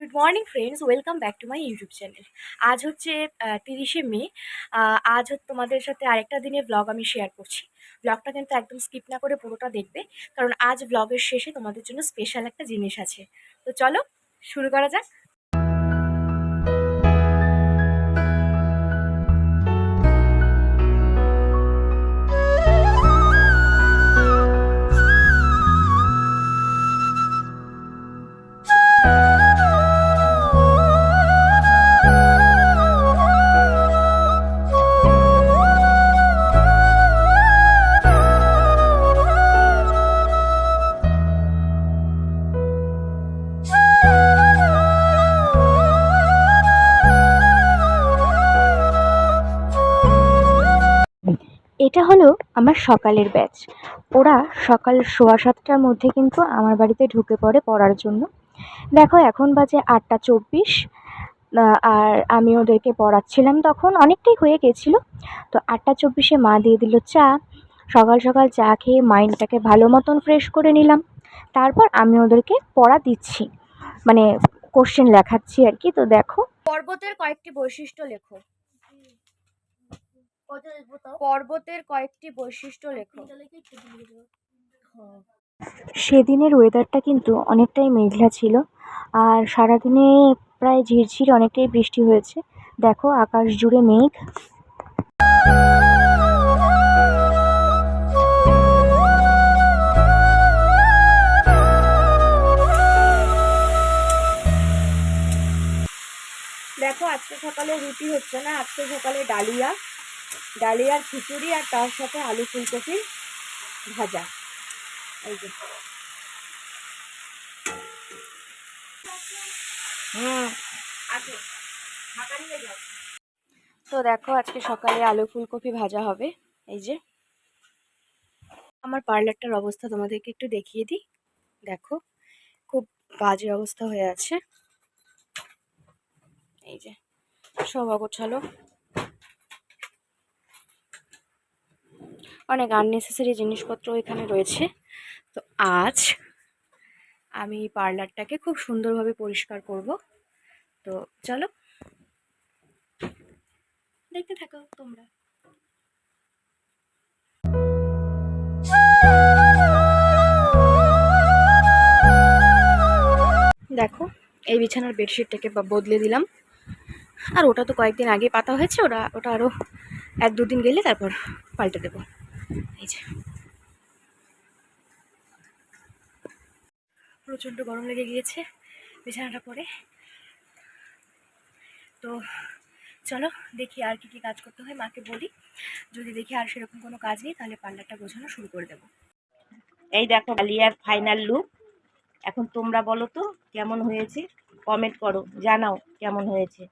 Good morning friends, welcome back to my YouTube channel. আজ হচ্ছে 30শে মে। আজ তোমাদের সাথে আরেকটা দিনের ব্লগ আমি শেয়ার করছি। ব্লগটা কিন্তু একদম স্কিপ না করে পুরোটা দেখবে, কারণ আজ ব্লগের শেষে তোমাদের জন্য স্পেশাল একটা জিনিস আছে। তো চলো শুরু করা যাক। এটা হলো আমার সকালের ব্যাচ। ওরা সকাল 7:15টার মধ্যে কিন্তু আমার বাড়িতে ঢুকে পড়ে পড়ার জন্য। দেখো এখন বাজে 8:24। আর আমি ওদেরকে পড়াচ্ছিলাম, তখন অনেকটাই হয়ে গেছিলো। তো 8:24-এ মা দিয়ে দিল চা। সকাল সকাল চা খেয়ে মাইন্ডটাকে ভালো মতন ফ্রেশ করে নিলাম। তারপর আমি ওদেরকে পড়া দিচ্ছি, মানে কোশ্চেন লেখাচ্ছি আর কি। তো দেখো, পর্বতের কয়েকটি বৈশিষ্ট্য লেখো। পর্বতের কয়েকটি বৈশিষ্ট্য লেখো। সেদিনের ওয়েদারটা কিন্তু অনেকটাই মেঘলা ছিল, আর সারাদিনে প্রায় ঝিরঝির অনেকটাই বৃষ্টি হয়েছে। দেখো আকাশ জুড়ে মেঘ। দেখো আজকে সকালে রুটি হচ্ছে না, আজকে সকালে ডালিয়ার খিচুড়ি আর তার সাথে আলু ফুলকপি ভাজা। এই যে তো দেখো আজকে সকালে আলু ফুলকপি ভাজা হবে। এই যে আমার পার্লারটার অবস্থা তোমাদেরকে একটু দেখিয়ে দিই। দেখো খুব বাজে অবস্থা হয়ে আছে। এই যে সব অগোছালো, অনেক আননেসেসারি জিনিসপত্র এখানে রয়েছে। তো আজ আমি পার্লারটাকে খুব সুন্দরভাবে পরিষ্কার করব। তো চলো দেখতে থাকো তোমরা। দেখো এই বিছানার বেডশিটটাকে বদলে দিলাম, আর ওটা তো কয়েকদিন আগে পাতা হয়েছে, ওটা আরও 1-2 দিন গেলে তারপর পাল্টে দেবো। এই যে প্রচণ্ড গরম লেগে গিয়েছে বিছানাটা পরে। তো চলো দেখি আর কি কাজ করতে হয়, মাকে বলি। যদি দেখি আর সেরকম কোনো কাজ নেই তাহলে পার্লারটা গোছানো শুরু করে দেবো। এই দেখো ডালিয়ার ফাইনাল লুক। এখন তোমরা বলো তো কেমন হয়েছে, কমেন্ট করো, জানাও কেমন হয়েছে।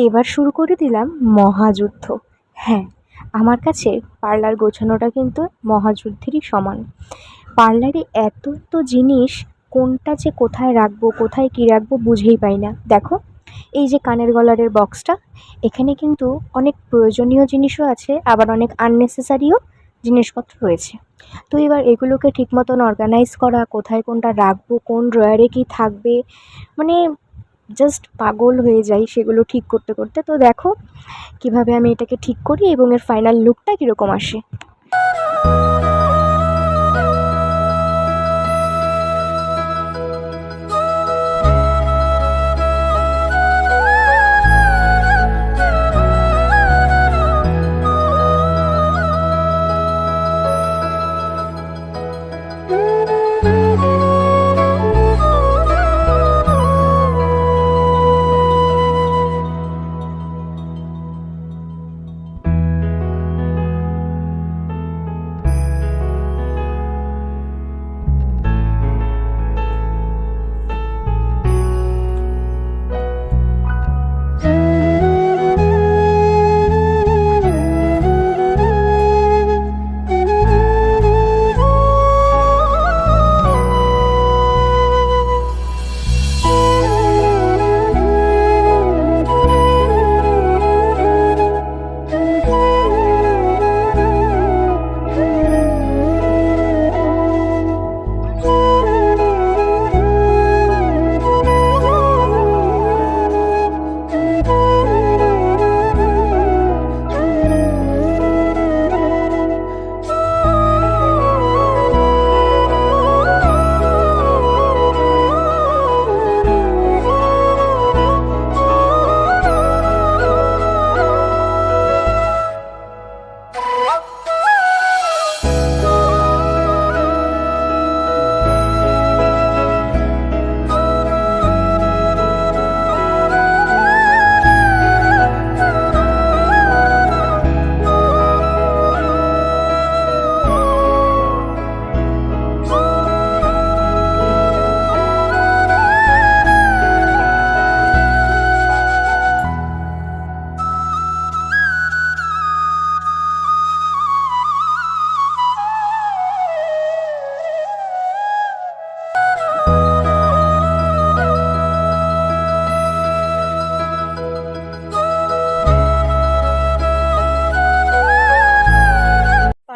এবার শুরু করে দিলাম মহাযুদ্ধ। হ্যাঁ, আমার কাছে পার্লার গোছানোটা কিন্তু মহাযুদ্ধেরই সমান। পার্লারে এত তো জিনিস, কোনটা যে কোথায় রাখবো, কোথায় কী রাখবো বুঝেই পাই না। দেখো এই যে কানের গলারের বক্সটা, এখানে কিন্তু অনেক প্রয়োজনীয় জিনিসও আছে, আবার অনেক আননেসেসারিও জিনিসপত্র রয়েছে। তো এবার এগুলোকে ঠিক মতন অর্গানাইজ করা, কোথায় কোনটা রাখবো, কোন ড্রয়ারে কী থাকবে, মানে জাস্ট পাগল হয়ে যাই সেগুলো ঠিক করতে করতে। তো দেখো কিভাবে আমি এটাকে ঠিক করি এবং এর ফাইনাল লুকটা কীরকম আসে।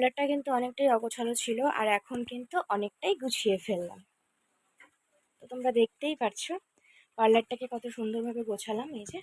পার্লারটা কিন্তু অনেকটাই অগোছালো ছিল, আর এখন কিন্তু অনেকটাই গুছিয়ে ফেললাম। তো তোমরা দেখতেই পারছো পার্লারটাকে কত সুন্দরভাবে গোছালাম। এই যে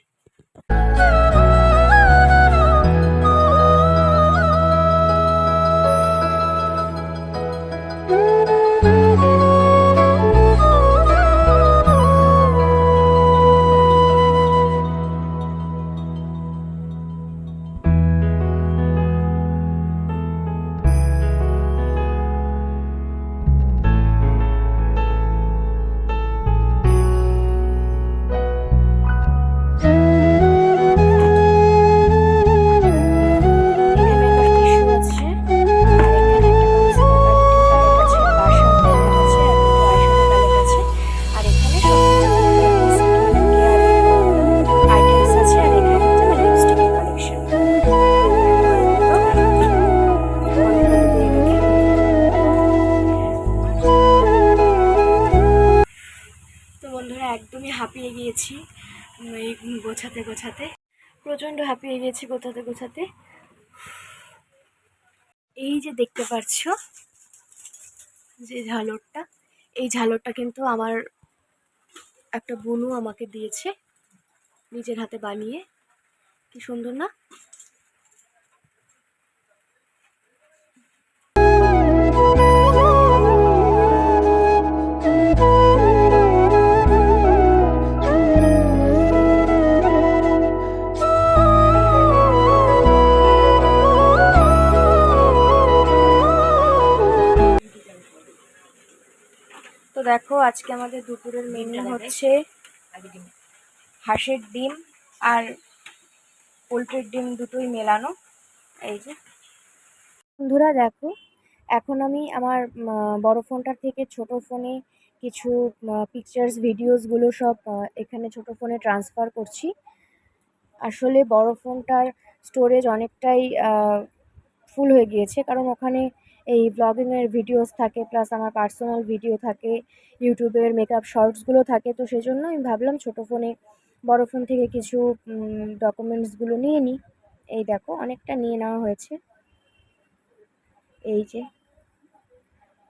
এখানে একটা টিস্যু আছে, আর এখানে একটা কনসিলার প্যালেট আছে, আর দুটো আইশ্যাডো প্যালেট আছে, আর দুটো আইশ্যাডো প্যালেট আছে, আর এখানে সব স্কিন কেয়ারের আইটেমস আছে, আর এখানে হচ্ছে আমার লিপস্টিকের কালেকশন। তো বন্ধুরা একদমই হাঁপিয়ে গিয়েছি এই গোছাতে গোছাতে, প্রচণ্ড হাঁপিয়ে গিয়েছি গোছাতে গোছাতে। এই যে দেখতে পাচ্ছ যে ঝালরটা, এই ঝালরটা কিন্তু আমার একটা বোনু আমাকে দিয়েছে নিজের হাতে বানিয়ে। কি সুন্দর না? তো দেখো আজকে আমাদের দুপুরের মেনু হচ্ছে হাঁসের ডিম আর পোলট্রির ডিম দুটোই মেলানো। এই যে বন্ধুরা দেখো, এখন আমি আমার বড় ফোনটার থেকে ছোট ফোনে কিছু পিকচার্স ভিডিওসগুলো সব এখানে ছোট ফোনে ট্রান্সফার করছি। আসলে বড় ফোনটার স্টোরেজ অনেকটাই ফুল হয়ে গিয়েছে, কারণ ওখানে এই ব্লগিংয়ের ভিডিওস থাকে, প্লাস আমার পার্সোনাল ভিডিও থাকে, ইউটিউবের মেকআপ শর্টসগুলো থাকে। তো সেই জন্য আমি ভাবলাম ছোটো ফোনে বড় ফোন থেকে কিছু ডকুমেন্টসগুলো নিয়ে নিই। এই দেখো অনেকটা নিয়ে নেওয়া হয়েছে। এই যে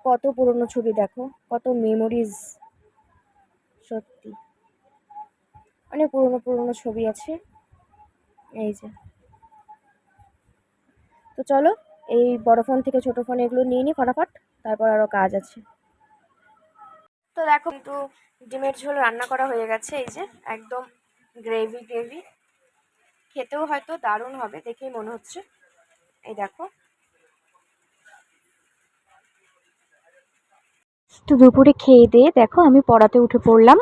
কত পুরনো ছবি, দেখো কত মেমোরিজ, সত্যি অনেক পুরনো পুরনো ছবি আছে। এই যে, তো চলো এই বড় ফোন থেকে ছোট ফোন এগুলো নিয়ে নিই ফটাফট, তারপর আরও কাজ আছে। তো দেখো কিন্তু ডিমের ঝোল রান্না করা হয়ে গেছে। এই যে একদম গ্রেভি গ্রেভি, খেতেও হয়তো দারুণ হবে দেখেই মনে হচ্ছে। এই দেখো, তো দুপুরে খেয়ে দিয়ে দেখো আমি পড়াতে উঠে পড়লাম।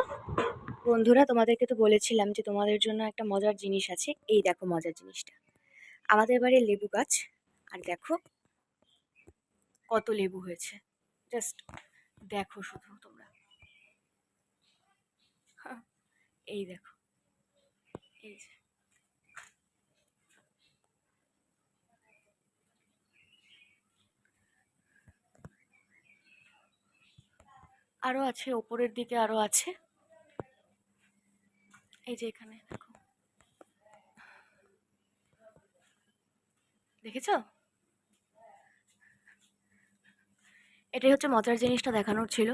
বন্ধুরা তোমাদেরকে তো বলেছিলাম যে তোমাদের জন্য একটা মজার জিনিস আছে। এই দেখো মজার জিনিসটা, আমাদের বাড়ির লেবু গাছ, আর দেখো কত লেবু হয়েছে, জাস্ট দেখো শুধু তোমরা। এই দেখো, এই যে আরো আছে, ওপরের দিকে আরো আছে। এই যে এখানে দেখো, দেখেছো? এটাই হচ্ছে মজার জিনিসটা দেখানোর ছিল।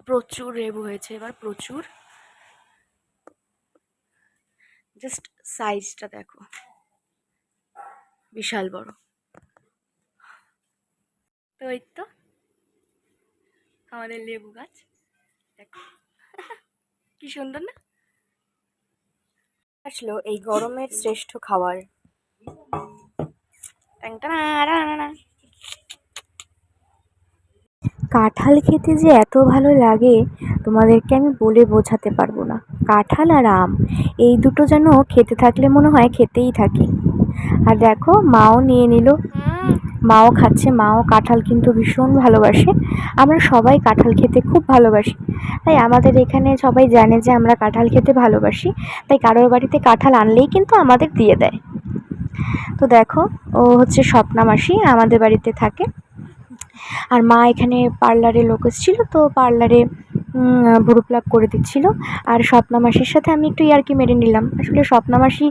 প্রচুর লেবু হয়েছে এবার, প্রচুর। জাস্ট সাইজটা দেখো, বিশাল বড়। তো এই তো আমাদের লেবু গাছ, দেখো কি সুন্দর না? আসলো এই গরমের শ্রেষ্ঠ খাবার, কাঁঠাল খেতে যে এত ভালো লাগে তোমাদেরকে আমি বলে বোঝাতে পারবো না। কাঁঠাল আর আম, এই দুটো যেন খেতে থাকলে মনে হয় খেতেই থাকি। আর দেখো মাও নিয়ে নিল, মাও খাচ্ছে। মাও কাঁঠাল কিন্তু ভীষণ ভালোবাসে। আমরা সবাই কাঁঠাল খেতে খুব ভালোবাসি, তাই আমাদের এখানে সবাই জানে যে আমরা কাঁঠাল খেতে ভালোবাসি, তাই কারোর বাড়িতে কাঁঠাল আনলেই কিন্তু আমাদের দিয়ে দেয়। তো দেখো ও হচ্ছে স্বপ্না মাসি, আমাদের বাড়িতে থাকে। আর মা এখানে পার্লারে লোক এসেছিলো, তো পার্লারে ভুরু প্লাক করে দিচ্ছিল। আর স্বপ্না মাসির সাথে আমি একটু ইয়ার্কি মেরে নিলাম। আসলে স্বপ্না মাসি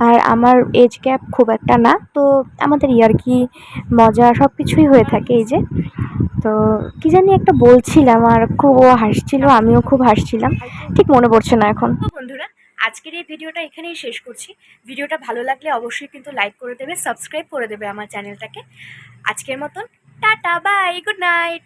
আর আমার এজ গ্যাপ খুব একটা না, তো আমাদের ইয়ার্কি মজা সব কিছুই হয়ে থাকে। এই যে, তো কি জানি একটা বলছিলাম, আর খুব ও হাসছিল, আমিও খুব হাসছিলাম, ঠিক মনে পড়ছে না এখন। তো বন্ধুরা, আজকের এই ভিডিওটা এখানেই শেষ করছি। ভিডিওটা ভালো লাগলে অবশ্যই কিন্তু লাইক করে দেবে, সাবস্ক্রাইব করে দেবে আমার চ্যানেলটাকে। আজকের মতন টাটা, বাই, গুড নাইট।